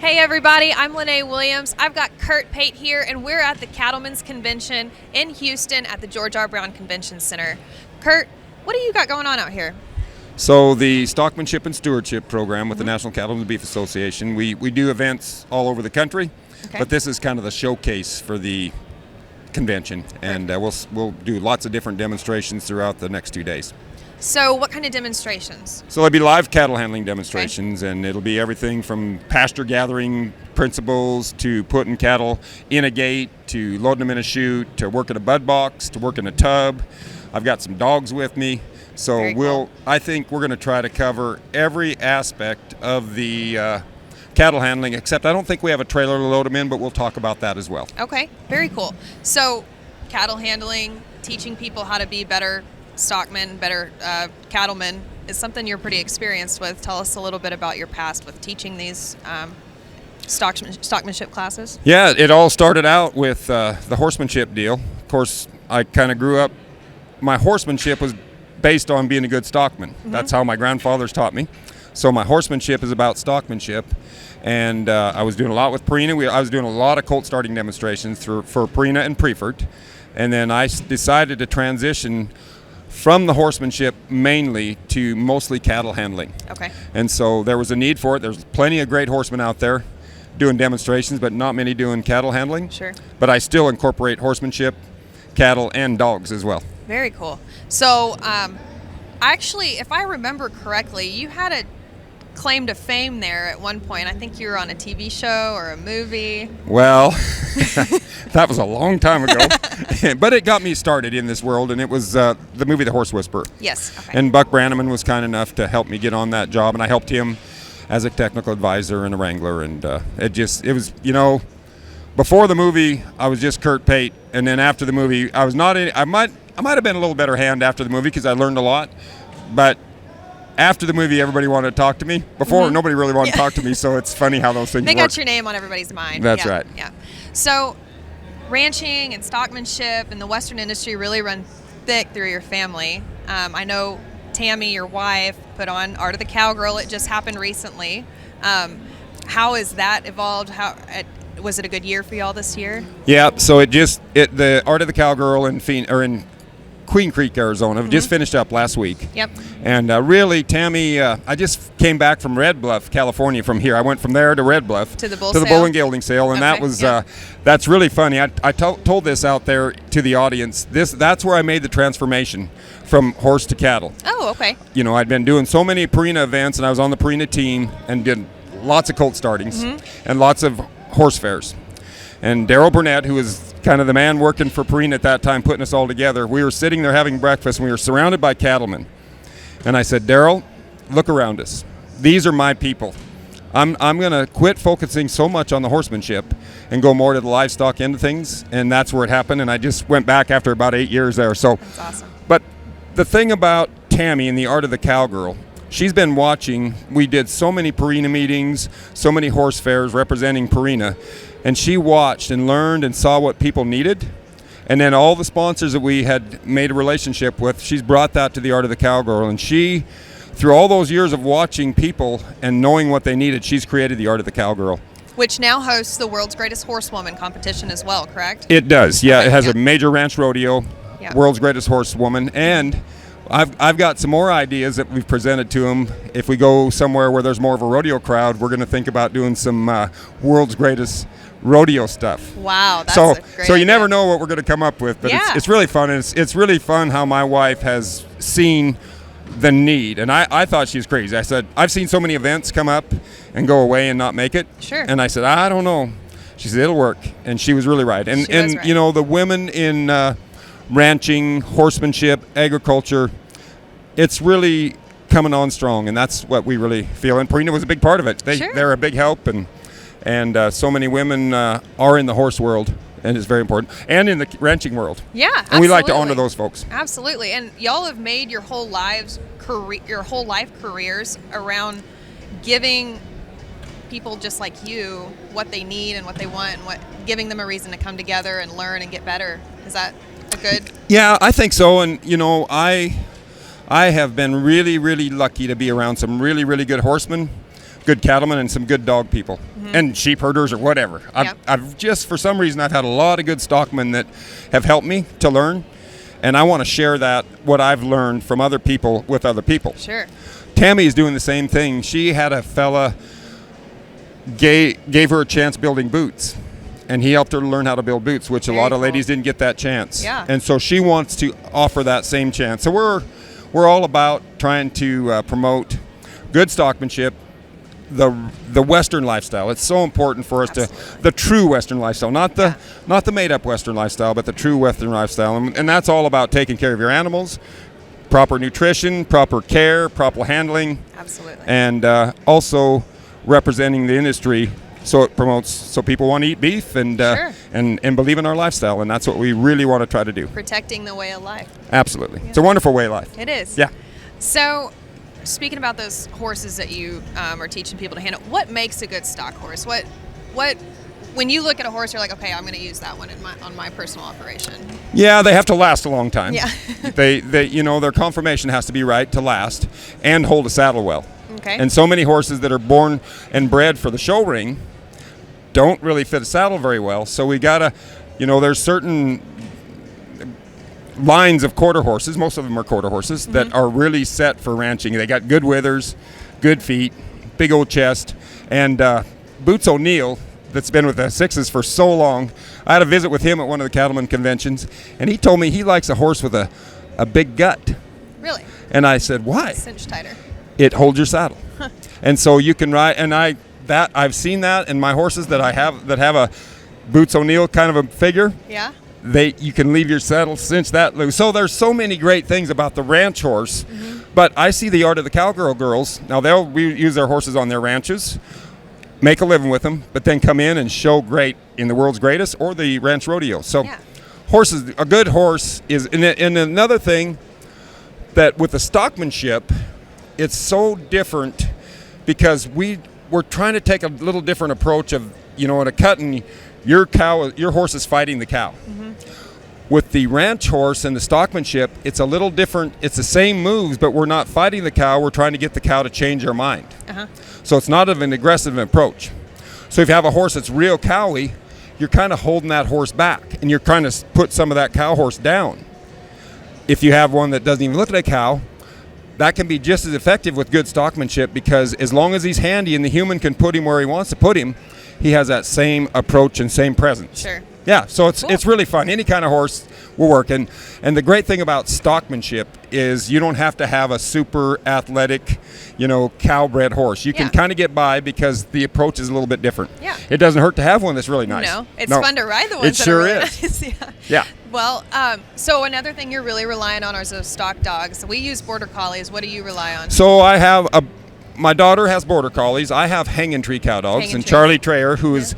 Hey everybody, I'm Lene Williams. I've got Curt Pate here, and we're at the Cattlemen's Convention in Houston at the George R. Brown Convention Center. Curt, what do you got going on out here? So the Stockmanship and Stewardship program with the National Cattle and Beef Association, we do events all over the country, but this is kind of the showcase for the convention, and we'll do lots of different demonstrations throughout the next 2 days. So what kind of demonstrations? So there'll be live cattle handling demonstrations, and it'll be everything from pasture gathering principles to putting cattle in a gate to loading them in a chute to working a bud box to working a tub. I've got some dogs with me, so I think we're going to try to cover every aspect of the cattle handling, except I don't think we have a trailer to load them in, but we'll talk about that as well. Okay, very cool. So cattle handling, teaching people how to be better stockmen, better cattlemen is something you're pretty experienced with. Tell us a little bit about your past with teaching these stockmanship classes. Yeah, it all started out with the horsemanship deal. Of course, I kind of grew up, my horsemanship was based on being a good stockman. That's how my grandfathers taught me. So my horsemanship is about stockmanship. And I was doing a lot with Purina. I was doing a lot of colt starting demonstrations for Purina and Prefert. And then I decided to transition from the horsemanship mainly to mostly cattle handling. Okay. And so there was a need for it. There's plenty of great horsemen out there doing demonstrations, but not many doing cattle handling. Sure. But I still incorporate horsemanship, cattle, and dogs as well. Very cool. So actually, if I remember correctly, you had a claim to fame there at one point. I think you were on a TV show or a movie. Well, that was a long time ago, but it got me started in this world, and it was the movie The Horse Whisperer. Yes. Okay. And Buck Brannaman was kind enough to help me get on that job, and I helped him as a technical advisor and a wrangler, and it was, before the movie, I was just Curt Pate, and then after the movie, I might have been a little better hand after the movie because I learned a lot, but after the movie, everybody wanted to talk to me. Before, nobody really wanted to talk to me, so it's funny how those things work. They got your name on everybody's mind. That's right. Yeah. So ranching and stockmanship and the Western industry really run thick through your family. I know Tammy, your wife, put on Art of the Cowgirl. It just happened recently. How has that evolved? Was it a good year for y'all this year? Yeah, so the Art of the Cowgirl in Queen Creek, Arizona, just finished up last week. Yep. And really, Tammy, I just came back from Red Bluff, California from here. I went from there to Red Bluff. To the bull and gelding sale, and that was that's really funny. I told this out there to the audience. That's where I made the transformation from horse to cattle. Oh, okay. I'd been doing so many Purina events, and I was on the Purina team and did lots of colt startings and lots of horse fairs. And Daryl Burnett, who was kind of the man working for Purina at that time, putting us all together, we were sitting there having breakfast, and we were surrounded by cattlemen. And I said, Daryl, look around us. These are my people. I'm going to quit focusing so much on the horsemanship and go more to the livestock end of things, and that's where it happened. And I just went back after about 8 years there. So, that's awesome. But the thing about Tammy and the Art of the Cowgirl, she's been watching. We did so many Purina meetings, so many horse fairs representing Purina, and she watched and learned and saw what people needed. And then all the sponsors that we had made a relationship with, she's brought that to the Art of the Cowgirl. And she, through all those years of watching people and knowing what they needed, she's created the Art of the Cowgirl. Which now hosts the World's Greatest Horsewoman competition as well, correct? It does, yeah. It has a major ranch rodeo, World's Greatest Horsewoman, and I've got some more ideas that we've presented to them. If we go somewhere where there's more of a rodeo crowd, we're going to think about doing some World's Greatest rodeo stuff. Wow, that's a great So you idea. never know what we're going to come up with, but it's really fun. And it's really fun how my wife has seen the need, and I thought she was crazy. I said, I've seen so many events come up and go away and not make it. Sure. And I said, I don't know. She said, it'll work, and she was really right. And the women in ranching, horsemanship, agriculture, it's really coming on strong, and that's what we really feel. And Purina was a big part of it. They're a big help, and so many women are in the horse world, and it's very important, and in the ranching world. Yeah, and we like to honor those folks. Absolutely, and y'all have made your whole life careers around giving people just like you what they need and what they want, and giving them a reason to come together and learn and get better. Is that a good? Yeah, I think so. And I have been really, really lucky to be around some really, really good horsemen. good cattlemen and some good dog people, and sheep herders or whatever. Yep. I've just, for some reason, I've had a lot of good stockmen that have helped me to learn, and I want to share that, what I've learned from other people with other people. Sure. Tammy is doing the same thing. She had a fella gave her a chance building boots, and he helped her learn how to build boots, which a lot of ladies didn't get that chance. Yeah. And so she wants to offer that same chance. So we're all about trying to promote good stockmanship, the Western lifestyle. It's so important for us the true Western lifestyle, not the made up Western lifestyle, but the true Western lifestyle. And that's all about taking care of your animals, proper nutrition, proper care, proper handling. Absolutely. And also representing the industry so it promotes, so people want to eat beef and and believe in our lifestyle, and that's what we really want to try to do. Protecting the way of life. Absolutely. Yeah. It's a wonderful way of life. It is. Yeah. So, speaking about those horses that you are teaching people to handle, what makes a good stock horse? What when you look at a horse, you're like, okay, I'm going to use that one on my personal operation. Yeah, they have to last a long time. Yeah. they their conformation has to be right to last and hold a saddle well. Okay. And so many horses that are born and bred for the show ring don't really fit a saddle very well. So we gotta, there's certain lines of quarter horses, most of them are quarter horses, that are really set for ranching. They got good withers, good feet, big old chest. And Boots O'Neill, that's been with the sixes for so long, I had a visit with him at one of the cattleman conventions, and he told me he likes a horse with a big gut. Really? And I said, why? Cinch tighter. It holds your saddle. And so you can ride, and I've seen that in my horses that I have that have a Boots O'Neill kind of a figure. Yeah. You can leave your saddle cinch that loose. So there's so many great things about the ranch horse. But I see the Art of the Cowgirl girls. Now they'll use their horses on their ranches, make a living with them, but then come in and show great in the world's greatest or the ranch rodeo. So horses, a good horse is, and another thing that with the stockmanship, it's so different because we're trying to take a little different approach of, in a cutting, your horse is fighting the cow. With the ranch horse and the stockmanship, it's a little different. It's the same moves, but we're not fighting the cow. We're trying to get the cow to change her mind. So it's not an aggressive approach. So if you have a horse that's real cowy, you're kind of holding that horse back, and you're trying to put some of that cow horse down. If you have one that doesn't even look at a cow, that can be just as effective with good stockmanship, because as long as he's handy and the human can put him where he wants to put him, he has that same approach and same presence. Sure. Yeah, so it's really fun. Any kind of horse will work. And the great thing about stockmanship is you don't have to have a super athletic, cow-bred horse. You can kind of get by because the approach is a little bit different. Yeah. It doesn't hurt to have one that's really nice. It's fun to ride the ones that sure are really is. nice. Yeah. Well, so another thing you're really relying on are those stock dogs. We use border collies. What do you rely on? So I have my daughter has border collies. I have hanging tree cow dogs, and Charlie Trayer, who is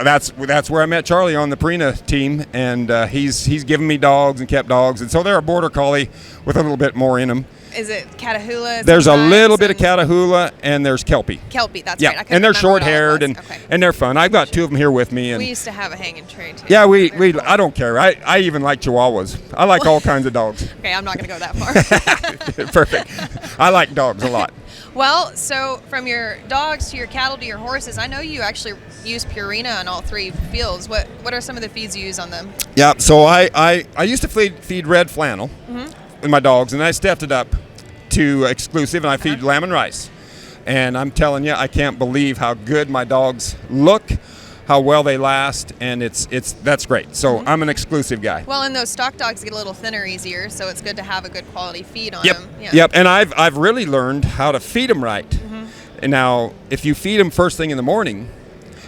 that's where I met Charlie on the Purina team, and he's given me dogs and kept dogs, and so they're a border collie with a little bit more in them. Is it Catahoula? There's a little bit of Catahoula, and there's Kelpie. Kelpie, that's right. And they're short-haired, and they're fun. I've got two of them here with me. And we used to have a hanging tree too. Yeah, I don't care. I even like Chihuahuas. I like all kinds of dogs. Okay, I'm not going to go that far. Perfect. I like dogs a lot. Well, so from your dogs to your cattle to your horses, I know you actually use Purina on all three fields. What are some of the feeds you use on them? Yeah, so I used to feed red flannel with my dogs, and I stepped it up to exclusive, and I feed lamb and rice. And I'm telling you, I can't believe how good my dogs look, how well they last, and that's great. So I'm an exclusive guy. Well, and those stock dogs get a little thinner easier, so it's good to have a good quality feed on them. Yep, and I've really learned how to feed them right. And now, if you feed them first thing in the morning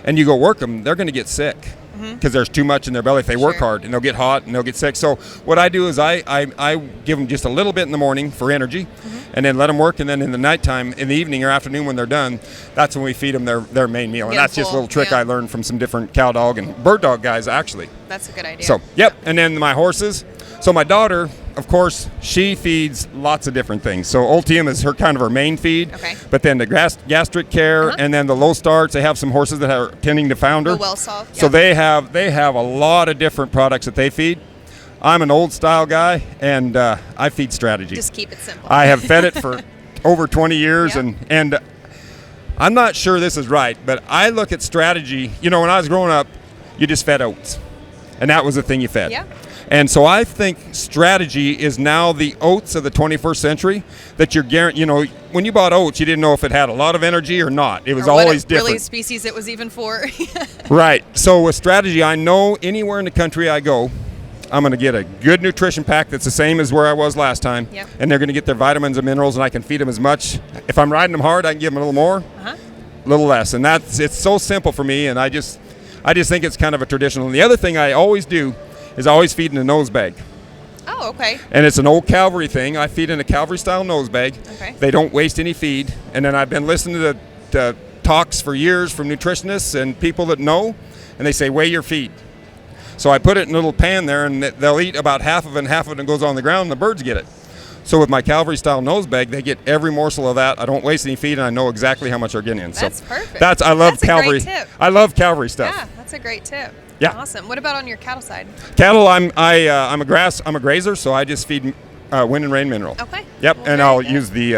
and you go work them, they're going to get sick because there's too much in their belly if they work hard, and they'll get hot and they'll get sick. So what I do is I give them just a little bit in the morning for energy, and then let them work, and then in the nighttime, in the evening or afternoon when they're done, that's when we feed them their main meal. And that's just a little trick I learned from some different cow dog and bird dog guys, actually. That's a good idea. So, and then my horses. So my daughter, of course, she feeds lots of different things. So Ultium is her main feed. Okay. But then the gastric care, and then the low starts. They have some horses that are tending to founder. The well soft. So they have a lot of different products that they feed. I'm an old style guy, and I feed strategy. Just keep it simple. I have fed it for over 20 years, and I'm not sure this is right, but I look at strategy. You know, when I was growing up, you just fed oats, and that was the thing you fed. Yeah. And so I think strategy is now the oats of the 21st century. That you're guaranteed. You know, when you bought oats, you didn't know if it had a lot of energy or not. It was always different. Really, species it was even for. Right. So with strategy, I know anywhere in the country I go, I'm going to get a good nutrition pack that's the same as where I was last time. Yep. And they're going to get their vitamins and minerals, and I can feed them as much. If I'm riding them hard, I can give them a little more, a little less. And it's so simple for me, and I just think it's kind of a traditional. And the other thing I always do is I always feed in a nose bag. Oh, okay. And it's an old cavalry thing. I feed in a cavalry-style nose bag. Okay. They don't waste any feed. And then I've been listening to the talks for years from nutritionists and people that know, and they say, weigh your feed. So I put it in a little pan there, and they'll eat about half of it, and half of it goes on the ground, and the birds get it. So with my cavalry-style nose bag, they get every morsel of that. I don't waste any feed, and I know exactly how much they're getting in. That's perfect. I love That's cavalry. A great tip. I love cavalry stuff. Yeah, that's a great tip. Yeah. Awesome. What about on your cattle side? Cattle, I'm a grazer, so I just feed wind and rain mineral. Okay. Yep, Well, and very I'll good. use the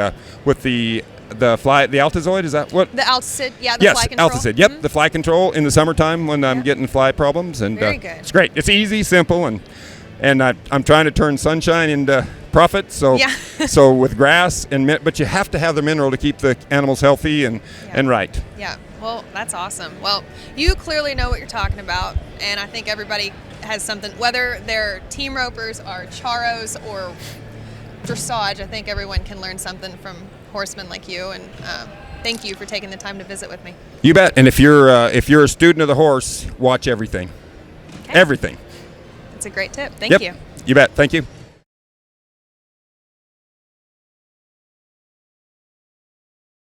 Altazoid. Is that what? The Altacid, yeah, the Yes, fly control. Altacid. Yep, the fly control in the summertime when I'm getting fly problems, and Very good. it's great. It's easy, simple, and I'm trying to turn sunshine into profit. So Yeah. so with grass but you have to have the mineral to keep the animals healthy and right. Yeah. Well, that's awesome. Well, you clearly know what you're talking about, and I think everybody has something, whether they're team ropers or charros or dressage. I think everyone can learn something from horsemen like you, and thank you for taking the time to visit with me. You bet. And if you're a student of the horse, watch everything. Okay. Everything. That's a great tip. Thank Yep. you. You bet. Thank you.